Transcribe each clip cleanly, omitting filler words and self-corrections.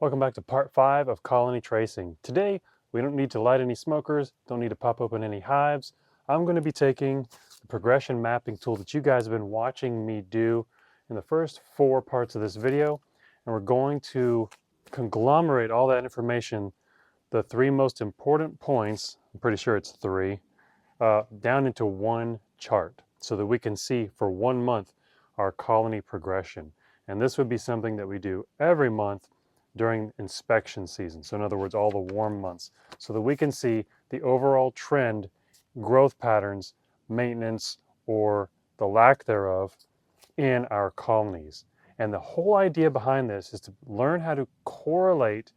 Welcome back to part 5 of colony tracing. Today, we don't need to light any smokers, don't need to pop open any hives. I'm going to be taking the progression mapping tool that you guys have been watching me do in the first 4 parts of this video, and we're going to conglomerate all that information, the 3 most important points, I'm pretty sure it's 3, down into one chart so that we can see for 1 month our colony progression. And this would be something that we do every month during inspection season. So in other words, all the warm months, so that we can see the overall trend, growth patterns, maintenance, or the lack thereof in our colonies. And the whole idea behind this is to learn how to correlate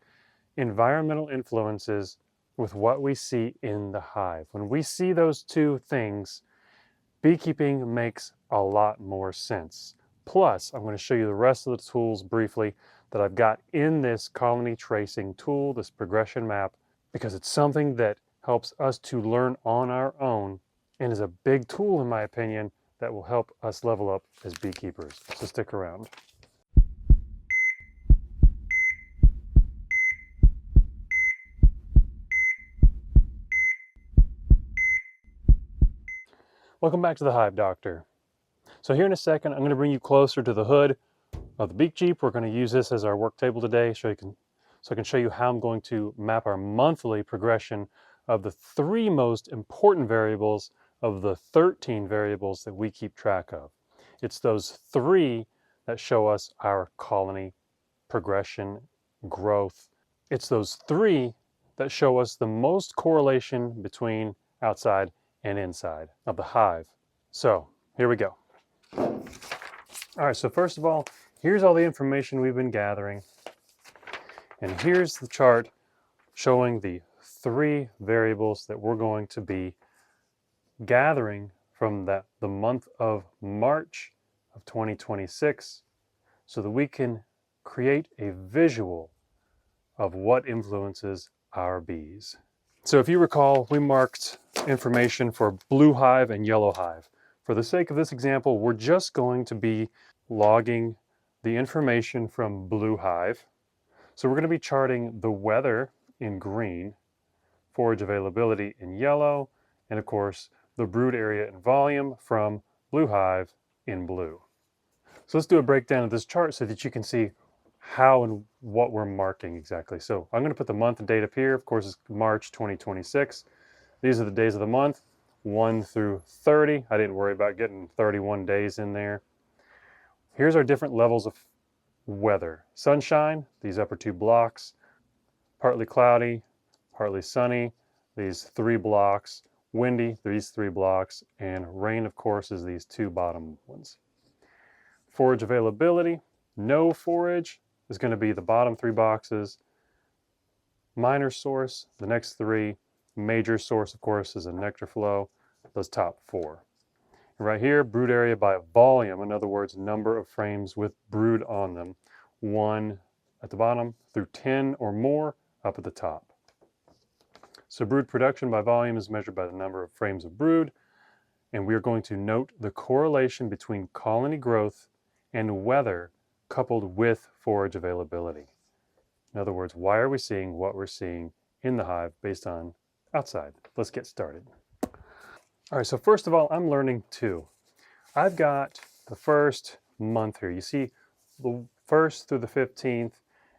environmental influences with what we see in the hive. When we see those two things, beekeeping makes a lot more sense. Plus, I'm going to show you the rest of the tools briefly that I've got in this colony tracing tool, this progression map, because it's something that helps us to learn on our own and is a big tool, in my opinion, that will help us level up as beekeepers. So stick around. Welcome back to the Hive Doctor. So here in a second, I'm going to bring you closer to the hood of the Beak Jeep. We're going to use this as our work table today so I can show you how I'm going to map our monthly progression of the 3 most important variables of the 13 variables that we keep track of. It's those 3 that show us our colony progression, growth. It's those 3 that show us the most correlation between outside and inside of the hive. So here we go. All right, so first of all, here's all the information we've been gathering. And here's the chart showing the 3 variables that we're going to be gathering from the month of March of 2026 so that we can create a visual of what influences our bees. So if you recall, we marked information for blue hive and yellow hive. For the sake of this example, we're just going to be logging the information from blue hive. So we're going to be charting the weather in green, forage availability in yellow, and of course the brood area and volume from blue hive in blue. So let's do a breakdown of this chart so that you can see how and what we're marking exactly. So I'm going to put the month and date up here. Of course, it's March 2026. These are the days of the month, 1 through 30. I didn't worry about getting 31 days in there. Here's our different levels of weather. Sunshine, these upper 2 blocks, partly cloudy, partly sunny, these 3 blocks, windy, these 3 blocks, and rain, of course, is these 2 bottom ones. Forage availability, no forage is going to be the bottom 3 boxes. Minor source, the next 3. Major source, of course, is a nectar flow, those top 4. And right here, brood area by volume, in other words, number of frames with brood on them. 1 at the bottom through 10 or more up at the top. So brood production by volume is measured by the number of frames of brood, and we are going to note the correlation between colony growth and weather coupled with forage availability. In other words, why are we seeing what we're seeing in the hive based on outside? Let's get started. All right, so first of all, I'm learning 2. I've got the first month here. You see the 1st through the 15th,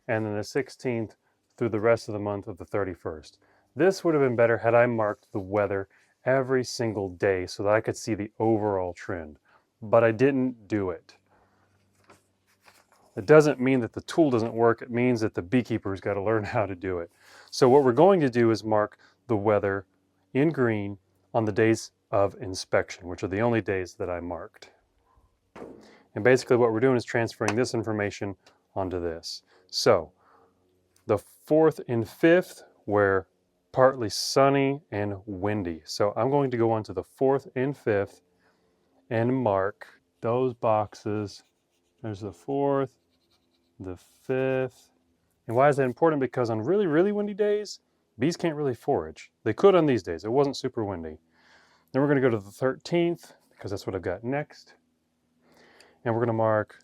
and then the 16th through the rest of the month of the 31st. This would have been better had I marked the weather every single day so that I could see the overall trend, but I didn't do it. It doesn't mean that the tool doesn't work. It means that the beekeeper's got to learn how to do it. So what we're going to do is mark the weather in green on the days of inspection, which are the only days that I marked. And basically what we're doing is transferring this information onto this. So the 4th and 5th were partly sunny and windy. So I'm going to go on to the 4th and 5th and mark those boxes. There's the 4th, the 5th. And why is that important? Because on really, really windy days, bees can't really forage. They could on these days. It wasn't super windy. Then we're going to go to the 13th because that's what I've got next. And we're going to mark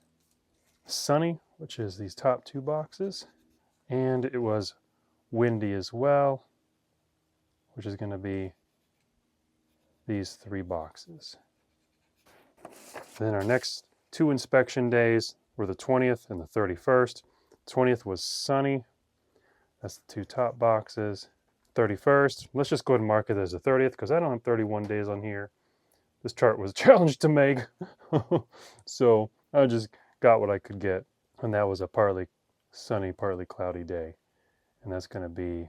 sunny, which is these top 2 boxes. and it was windy as well, which is going to be these 3 boxes. Then our next 2 inspection days were the 20th and the 31st. 20th was sunny. That's the 2 top boxes. 31st, let's just go ahead and mark it as the 30th because I don't have 31 days on here. This chart was a challenge to make, so I just got what I could get. And that was a partly sunny, partly cloudy day. And that's going to be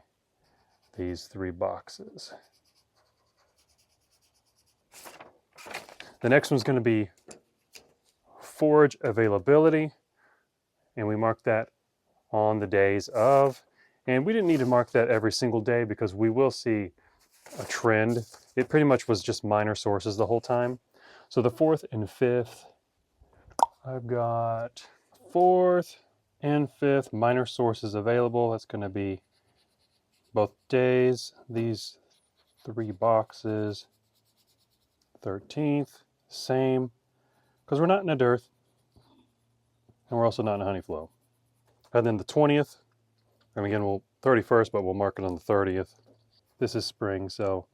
these 3 boxes. The next one's going to be forage availability, and we mark that on the days of, and we didn't need to mark that every single day because we will see a trend. It pretty much was just minor sources the whole time. So the 4th and 5th, I've got 4th and 5th minor sources available. That's going to be both days, these 3 boxes. 13th, same, because we're not in a dearth, and we're also not in a honey flow. And then the 20th, and again, 31st, but we'll mark it on the 30th. This is spring, so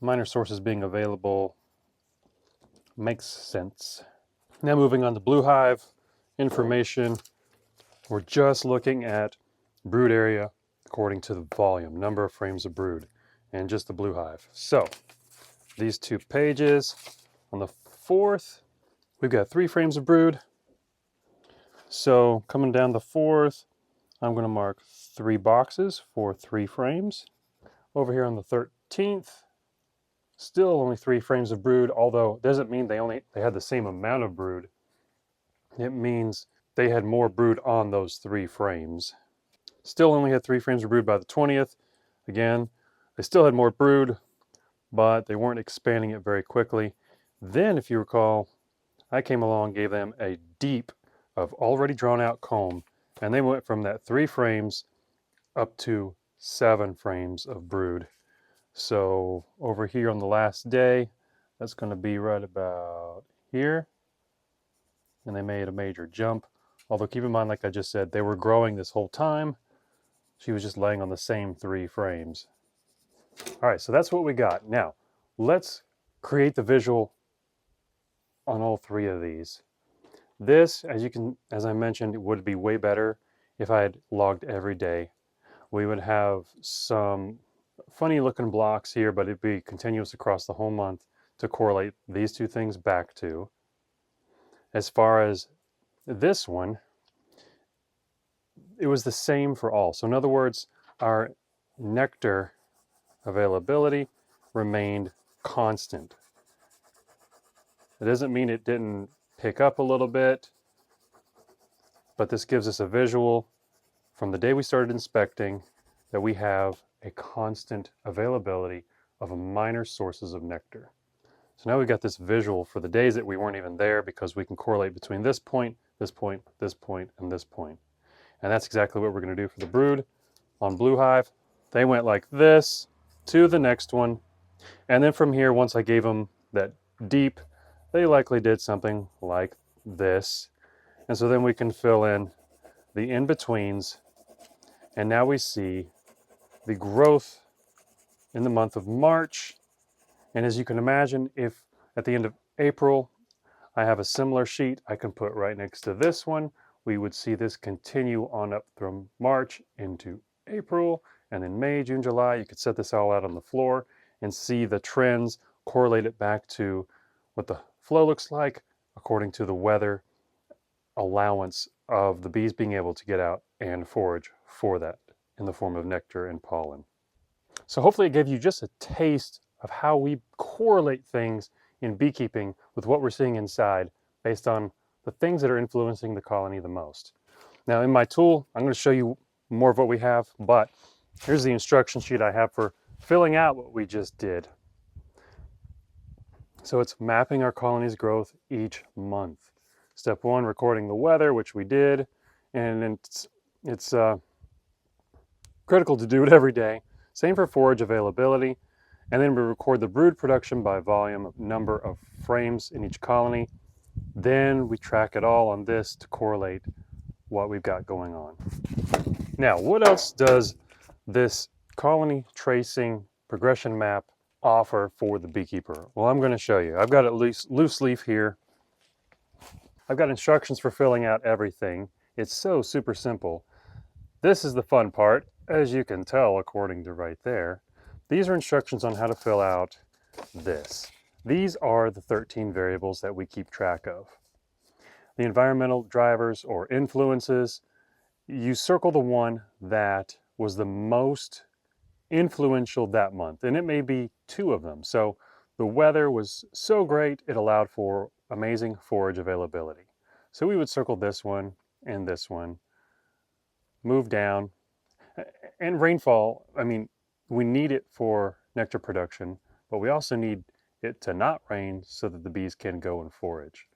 minor sources being available makes sense. Now moving on to Blue Hive information. We're just looking at brood area according to the volume, number of frames of brood, and just the Blue Hive. So these 2 pages, on the 4th, we've got 3 frames of brood. So coming down the 4th, I'm going to mark 3 boxes for 3 frames. Over here on the 13th, still only 3 frames of brood, although it doesn't mean they had the same amount of brood. It means they had more brood on those 3 frames. Still only had 3 frames of brood by the 20th. Again, they still had more brood, but they weren't expanding it very quickly. Then, if you recall, I came along, gave them a deep of already drawn out comb, and they went from that 3 frames up to 7 frames of brood. So over here on the last day, that's going to be right about here. And they made a major jump. Although keep in mind, like I just said, they were growing this whole time. She was just laying on the same 3 frames. All right, so that's what we got. Now, let's create the visual on all 3 of these. This, as I mentioned, it would be way better if I had logged every day. We would have some funny looking blocks here, but it'd be continuous across the whole month to correlate these 2 things back to. As far as this one, it was the same for all. So in other words, our nectar availability remained constant. It doesn't mean it didn't pick up a little bit, but this gives us a visual from the day we started inspecting that we have a constant availability of minor sources of nectar. So now we've got this visual for the days that we weren't even there because we can correlate between this point, this point, this point, and this point. And that's exactly what we're going to do for the brood on Blue Hive. They went like this to the next one. And then from here, once I gave them that deep, they likely did something like this. And so then we can fill in the in-betweens. And now we see the growth in the month of March. And as you can imagine, if at the end of April, I have a similar sheet I can put right next to this one, we would see this continue on up from March into April, and then May, June, July. You could set this all out on the floor and see the trends, correlate it back to what the flow looks like according to the weather allowance of the bees being able to get out and forage for that in the form of nectar and pollen. So hopefully it gave you just a taste of how we correlate things in beekeeping with what we're seeing inside based on the things that are influencing the colony the most. Now in my tool, I'm going to show you more of what we have, but here's the instruction sheet I have for filling out what we just did. So it's mapping our colony's growth each month. Step 1, recording the weather, which we did, and it's critical to do it every day. Same for forage availability. And then we record the brood production by volume, number of frames in each colony. Then we track it all on this to correlate what we've got going on. Now, what else does this colony tracing progression map offer for the beekeeper? Well, I'm going to show you. I've got it loose leaf here. I've got instructions for filling out everything. It's so super simple. This is the fun part, as you can tell according to right there. These are instructions on how to fill out this. These are the 13 variables that we keep track of. The environmental drivers or influences, you circle the one that was the most influential that month, and it may be two of them. So the weather was so great, it allowed for amazing forage availability. So we would circle this one and this one, move down, and rainfall, I mean, we need it for nectar production, but we also need it to not rain so that the bees can go and forage.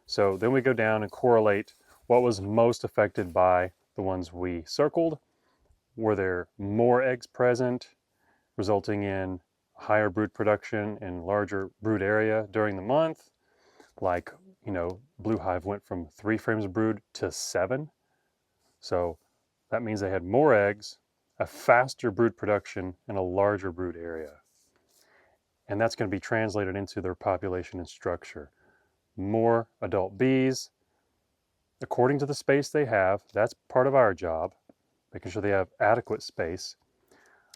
So then we go down and correlate what was most affected by the ones we circled. Were there more eggs present, resulting in higher brood production and larger brood area during the month? Like, Blue Hive went from 3 frames of brood to 7. So that means they had more eggs, a faster brood production, and a larger brood area. And that's going to be translated into their population and structure. More adult bees, according to the space they have. That's part of our job, making sure they have adequate space.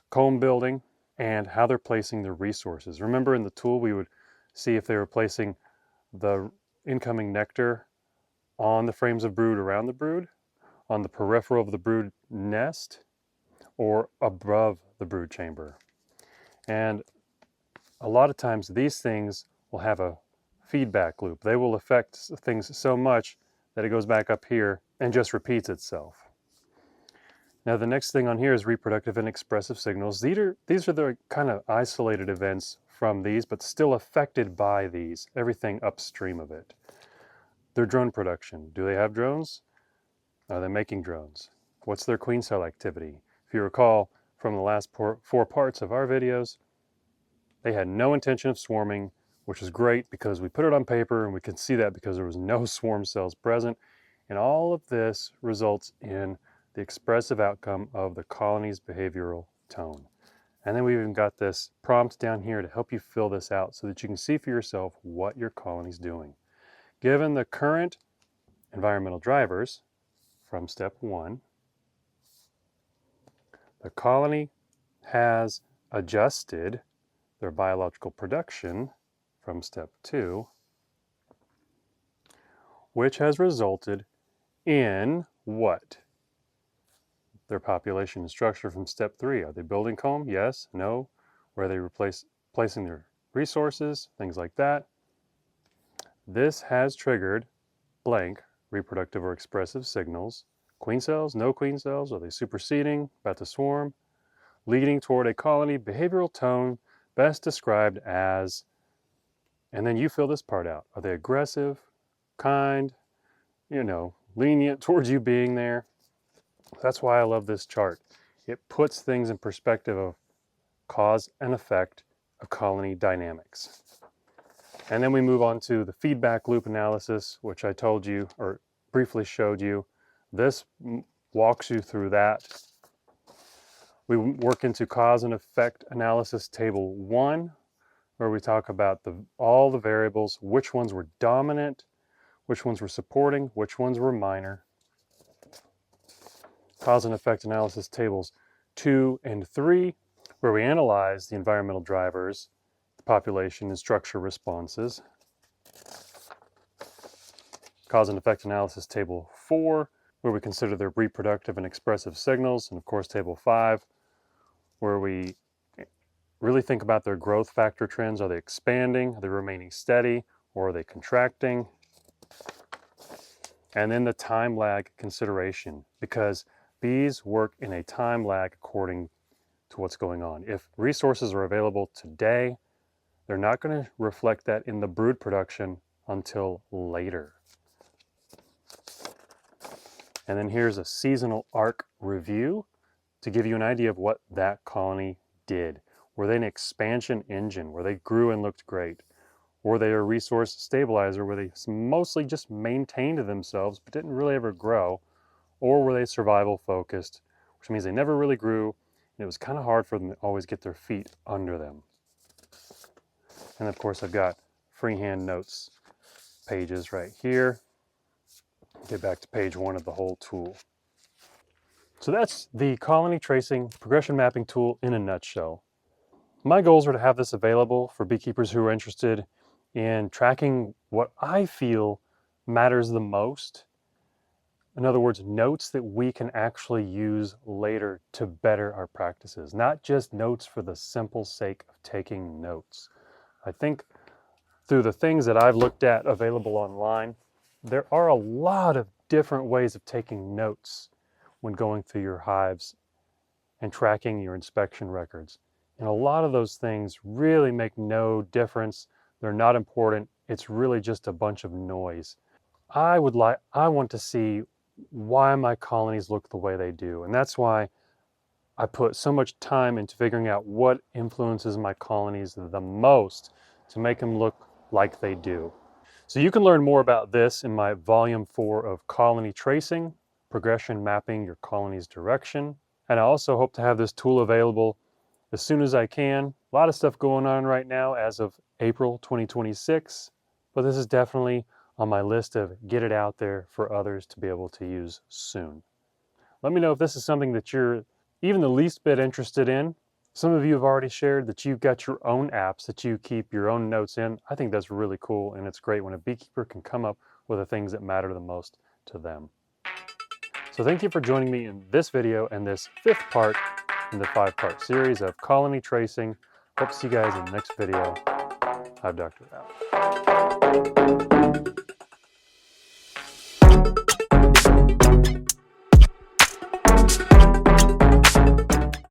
Comb building, and how they're placing their resources. Remember in the tool we would see if they were placing the incoming nectar on the frames of brood around the brood, on the peripheral of the brood nest, or above the brood chamber. And a lot of times these things will have a feedback loop. They will affect things so much that it goes back up here and just repeats itself. Now the next thing on here is reproductive and expressive signals. These are the kind of isolated events from these, but still affected by these, everything upstream of it. Their drone production. Do they have drones? Are they making drones? What's their queen cell activity? If you recall from the last 4 parts of our videos, they had no intention of swarming, which is great because we put it on paper and we can see that because there was no swarm cells present. And all of this results in the expressive outcome of the colony's behavioral tone. And then we've even got this prompt down here to help you fill this out so that you can see for yourself what your colony's doing. Given the current environmental drivers from step 1, the colony has adjusted their biological production from step 2, which has resulted in what? Their population and structure from step 3. Are they building comb? Yes, no. Where are they placing their resources? Things like that. This has triggered blank reproductive or expressive signals. Queen cells, no queen cells, are they superseding, about to swarm? Leading toward a colony behavioral tone best described as, and then you fill this part out. Are they aggressive, kind, lenient towards you being there? That's why I love this chart. It puts things in perspective of cause and effect of colony dynamics. And then we move on to the feedback loop analysis, which I told you or briefly showed you. This walks you through that. We work into cause and effect analysis table 1, where we talk about all the variables, which ones were dominant, which ones were supporting, which ones were minor. Cause and effect analysis tables 2 and 3, where we analyze the environmental drivers, the population and structure responses. Cause and effect analysis table 4, where we consider their reproductive and expressive signals, and of course table 5, where we really think about their growth factor trends. Are they expanding? Are they remaining steady? Or are they contracting? And then the time lag consideration, because bees work in a time lag according to what's going on. If resources are available today, they're not going to reflect that in the brood production until later. And then here's a seasonal arc review to give you an idea of what that colony did. Were they an expansion engine where they grew and looked great? Were they a resource stabilizer where they mostly just maintained themselves but didn't really ever grow? or were they survival focused, which means they never really grew and it was kind of hard for them to always get their feet under them. And of course I've got freehand notes pages right here. Get back to page 1 of the whole tool. So that's the colony tracing progression mapping tool in a nutshell. My goals are to have this available for beekeepers who are interested in tracking what I feel matters the most. In other words, notes that we can actually use later to better our practices, not just notes for the simple sake of taking notes. I think through the things that I've looked at available online, there are a lot of different ways of taking notes when going through your hives and tracking your inspection records. And a lot of those things really make no difference. They're not important. It's really just a bunch of noise. I want to see why my colonies look the way they do. And that's why I put so much time into figuring out what influences my colonies the most to make them look like they do. So you can learn more about this in my volume 4 of colony tracing, progression mapping your colony's direction. And I also hope to have this tool available as soon as I can. A lot of stuff going on right now as of April 2026, but this is definitely on my list of get it out there for others to be able to use soon. Let me know if this is something that you're even the least bit interested in. Some of you have already shared that you've got your own apps that you keep your own notes in. I think that's really cool, and it's great when a beekeeper can come up with the things that matter the most to them. So thank you for joining me in this video and this 5th part in the 5-part series of colony tracing. Hope to see you guys in the next video. Hive Doctor out.